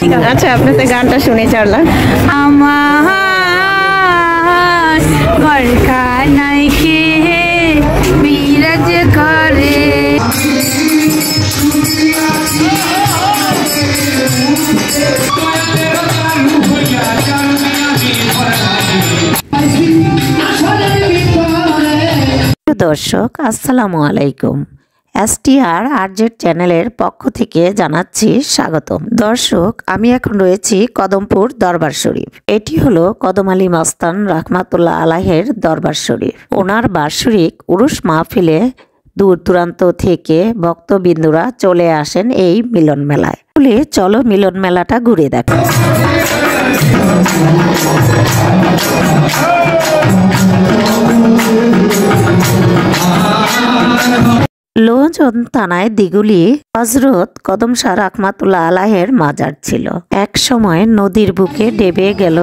আচ্ছা আপনাদের গানটা শুনে চললাম। আমার ঘর কানাই কে বিরাজ করে দর্শক আসসালামু আলাইকুম। STR RZ চ্যানেলের পক্ষ থেকে জানাচ্ছি স্বাগতম। দর্শক আমি এখন রয়েছি কদমপুর দরবার শরীফ। এটি হলো কদম আলী মস্তান রহমাতুল্লাহ আলাইহের দরবার শরীফ। ওনার বার্ষিক উরুস মাহফিলে দূর দূরান্ত থেকে ভক্তবিন্দুরা চলে আসেন এই মিলন মেলায়। চলো মিলন মেলাটা ঘুরে দেখো। লোহজন থানায় দিগুলি হযরত কদম শাহ রহমাতুল্লাহ আলাইহের মাজার ছিল। এক সময় নদীর বুকে ডেবে গেল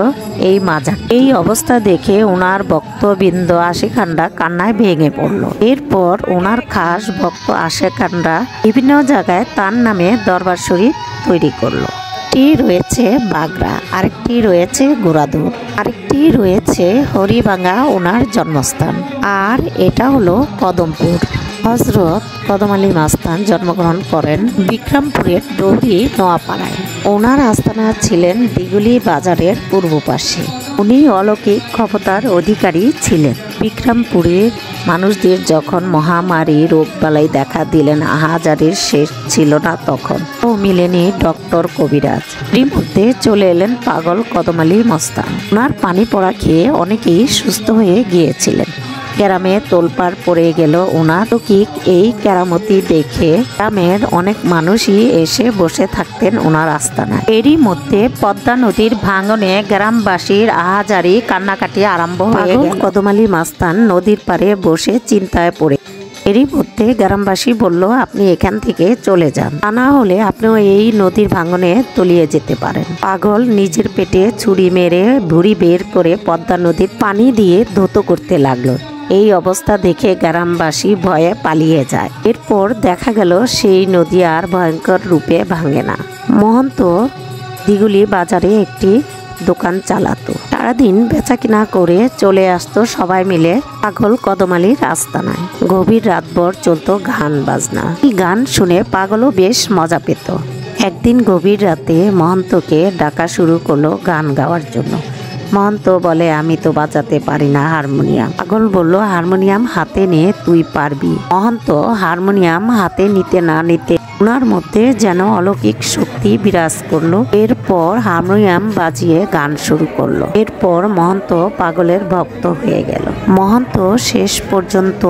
এই মাজার। এই অবস্থা দেখে ওনার ভক্তবৃন্দ আশিকানরা কান্নায় ভেঙে পড়ল। এরপর ওনার খাস ভক্ত আশিকানরা বিভিন্ন জায়গায় তার নামে দরবার শরীফ তৈরি করলো। একটি রয়েছে বাগড়া, আরেকটি রয়েছে গোড়াদুর, আরেকটি রয়েছে হরিভাঙ্গা ওনার জন্মস্থান, আর এটা হলো কদমপুর। হযরত কদম আলী মস্তান জন্মগ্রহণ করেন বিক্রমপুরের ডৌরি নোয়াপাড়ায়। ওনার আস্তানা ছিলেন দিগুলি বাজারের পূর্ব পাশে। উনি অলৌকিক ক্ষমতার অধিকারী ছিলেন। বিক্রমপুরের মানুষদের যখন মহামারী রোগবালাই দেখা দিলেন, আহাজারির শেষ ছিল না তখন ও মিলেনি ডক্টর কবিরাজ। এর মধ্যে চলে এলেন পাগল কদম আলী মস্তান। ওনার পানি পড়া খেয়ে অনেকেই সুস্থ হয়ে গিয়েছিলেন। গ্রামে তোলপাড় পড়ে গেল ওনার অলৌকিক এই কেরামতি দেখে। গ্রামের অনেক মানুষই এসে বসে থাকতেন ওনার আস্তানায়। এরই মধ্যে পদ্মা নদীর ভাঙনে গ্রামবাসীর আহাজারি কান্নাকাটি আরম্ভ হয়ে গেল। কদম আলী মস্তান নদীর পাড়ে বসে চিন্তায় পড়ে। এরই মধ্যে গ্রামবাসী বলল, আপনি এখান থেকে চলে যান, তা না হলে আপনিও এই নদীর ভাঙনে তলিয়ে যেতে পারেন। পাগল নিজের পেটে ছুরি মেরে ভুঁড়ি বের করে পদ্মা নদীর পানি দিয়ে ধৌত করতে লাগলো। এই অবস্থা দেখে গ্রামবাসী ভয়ে পালিয়ে যায়। এরপর দেখা গেল সেই নদী আর ভয়ঙ্কর রূপে ভাঙে না। মহন্ত দিগুলি বাজারে একটি দোকান চালাতো। সারাদিন বেচা কিনা করে চলে আসতো সবাই মিলে পাগল কদম আলীর আস্তানায়। গভীর রাতভর চলতো গান বাজনা। এই গান শুনে পাগলও বেশ মজা পেত। একদিন গভীর রাতে মহন্তকে ডাকা শুরু করলো গান গাওয়ার জন্য। মহন্ত বলে, আমি তো বাজাতে পারি না হারমোনিয়াম। পাগল বলল, হারমোনিয়াম হাতে নে, তুই পারবি। মহন্ত হারমোনিয়াম হাতে নিতে না নিতে ওনার মধ্যে যেন অলৌকিক শক্তি বিরাজ করলো। এরপর হারমোনিয়াম বাজিয়ে গান শুরু করলো। এরপর মহন্ত পাগলের ভক্ত হয়ে গেল। মহন্ত শেষ পর্যন্ত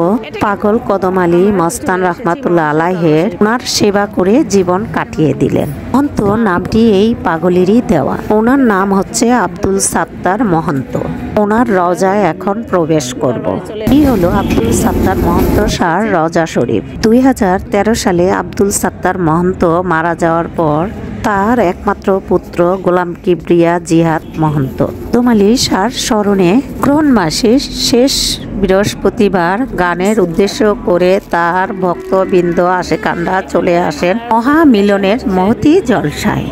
পাগল কদম আলী মস্তান রহমাতুল্লাহ আলাইহের ওনার সেবা করে জীবন কাটিয়ে দিলেন। মহন্ত নামটি এই পাগলেরই দেওয়া। ওনার নাম হচ্ছে আব্দুল সাত্তার মহন্ত। ওনার রওজায় এখন প্রবেশ করব। এই হলো আব্দুল সাত্তার মহন্ত শাহর রওজা শরীফ। 2013 সালে আব্দুল সাত্তার মহন্ত মারা যাওয়ার পর তার একমাত্র পুত্র গোলাম কিবরিয়া জিহাদ মহন্ত কদম আলী শাহর স্মরণে গ্রহণ মাসের শেষ বৃহস্পতিবার গানের উদ্দেশ্য করে তার ভক্তবৃন্দ আশিকানরা চলে আসেন মহামিলনের মহতী জলসায়।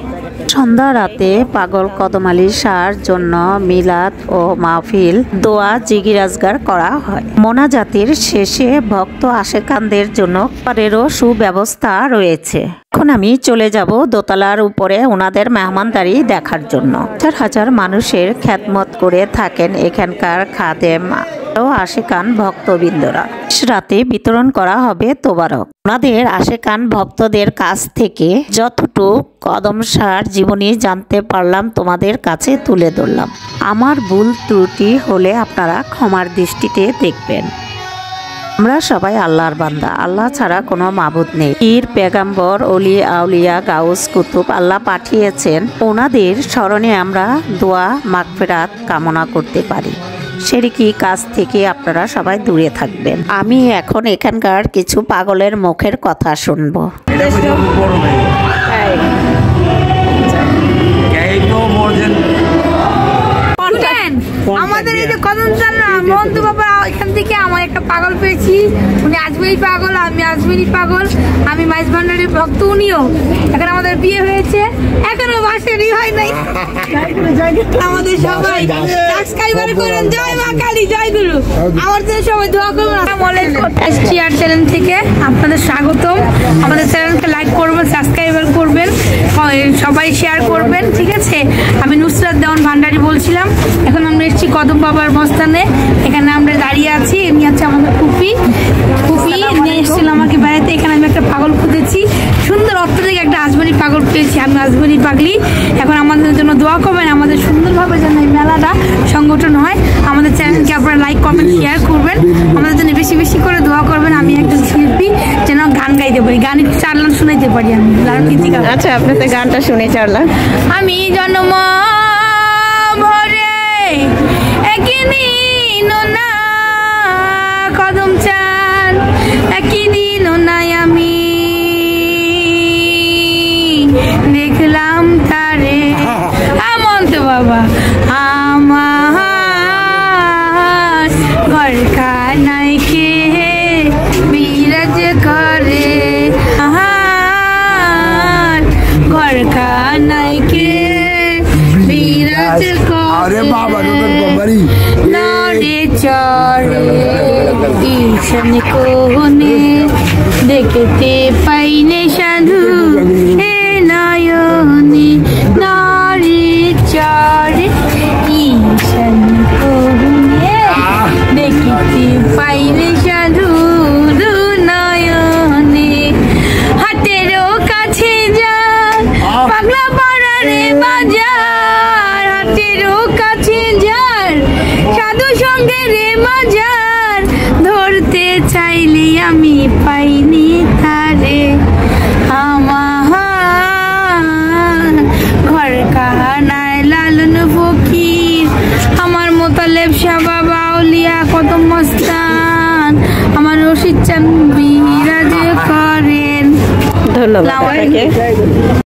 সন্ধ্যা রাতে পাগল কদম আলী শাহর জন্য মিলাদ ও মাহফিল দোয়া জিগিরাজগার করা হয়। মোনাজাতের শেষে ভক্ত আশিকানদের জন্য খাবারেরও সুব্যবস্থা রয়েছে। এখন আমি চলে যাব দোতলার উপরে ওনাদের মেহমানদারি দেখার জন্য। হাজার হাজার মানুষের খেদমত করে থাকেন এখানকার খাদেম ও আশিকান ভক্তবৃন্দরা। রাতে বিতরণ করা হবে তোবারক। ওনাদের আশিকান ভক্তদের কাছ থেকে যতটুকু কদম শাহর জীবনী জানতে পারলাম তোমাদের কাছে তুলে ধরলাম। আমার ভুল ত্রুটি হলে আপনারা ক্ষমার দৃষ্টিতে দেখবেন। আমরা সবাই আল্লাহর বান্দা, আল্লাহ ছাড়া কোনো মাবুদ নেই। পীর, পেগাম্বর, ওলি, আউলিয়া, গাউস, কুতুব আল্লাহ পাঠিয়েছেন। ওনাদের স্মরণে আমরা দোয়া মাগফিরাত কামনা করতে পারি। শিরকি কাজ থেকে আপনারা সবাই দূরে থাকবেন। আমি এখন এখানকার কিছু পাগলের মুখের কথা শুনবো। আমাদের এই যে কদম মহন্ত বাবা, এখান থেকে আমার একটা পাগল পেয়েছি। উনি আজমেরি পাগল, আমি আজমেরি পাগল, আমি মাইজ ভান্ডারের ভক্ত, উনিও। এখন আমাদের বিয়ে হয়েছে, এখনো মাসেরই হয় নাই। আমাদের সবাই সাবস্ক্রাইবার করেন। জয় মা কালী, জয় গুরু। আমাদের সবাই দোয়া করবেন। STR চ্যানেল থেকে আপনাদের স্বাগতম। আমাদের চ্যানেলকে লাইক করবেন, সাবস্ক্রাইবার করবেন, সবাই শেয়ার করবেন, ঠিক আছে? আমি নুসরাত দেওয়ান ভান্ডারী বলছিলাম। এখন আমরা এসেছি কদম বাবার মস্তানে। এখানে আমরা দাঁড়িয়ে আছি। এমনি আছে আমাদের ফুপি নিয়ে এসেছিল আমাকে বেড়াতে। এখানে আমি একটা পাগল খুঁজেছি, সুন্দর অর্থনৈতিক একটা আজমানি পাগল পেয়েছি। আমি আজমানি পাগলি। এখন আমাদের জন্য দোয়া করবেন, আমাদের সুন্দরভাবে যেন এই মেলাটা সংগঠন হয়। আমাদের চ্যানেলকে আপনারা লাইক কমেন্ট শেয়ার করবেন, আমাদের জন্য বেশি বেশি করে দোয়া করবেন। আমি একজন শিল্পী, যেন গান গাইতে পারি, গান একটু 4 লাইন শোনাইতে পারি। আমি আচ্ছা, আপনাদের গানটা শুনে চললাম। আমি জন্ম ভরে একদিন না কদম চান, একদিন নাই আমি দেখলাম তারে। আমন্ত বাবা আমার ঘর খানায় কে বিরাজ করে, ঘর খানায় কে বিরাজ করে, নড়ে চড়ে ঈশান কোণে দেখতে পাইনে সাধু হে নয়নে, নড়ে চড়ে ঈশান কোণে দেখতে পাইনে সাধু নয়নে। হাতেরও কাছে যান পাগলা পাড়ারে বাজার, হাতেরও কাছে যান সাধু সঙ্গে রে বাজার, ধরতে চাইলে আমি পাইনি তারে। আমার ঘর কাহানায় লালন ফকির, আমার মোতালেব শাহ বাবা আউলিয়া কদম মস্তান, আমার রশিদ চাঁদ বিরাজ করেন। ধন্যবাদ।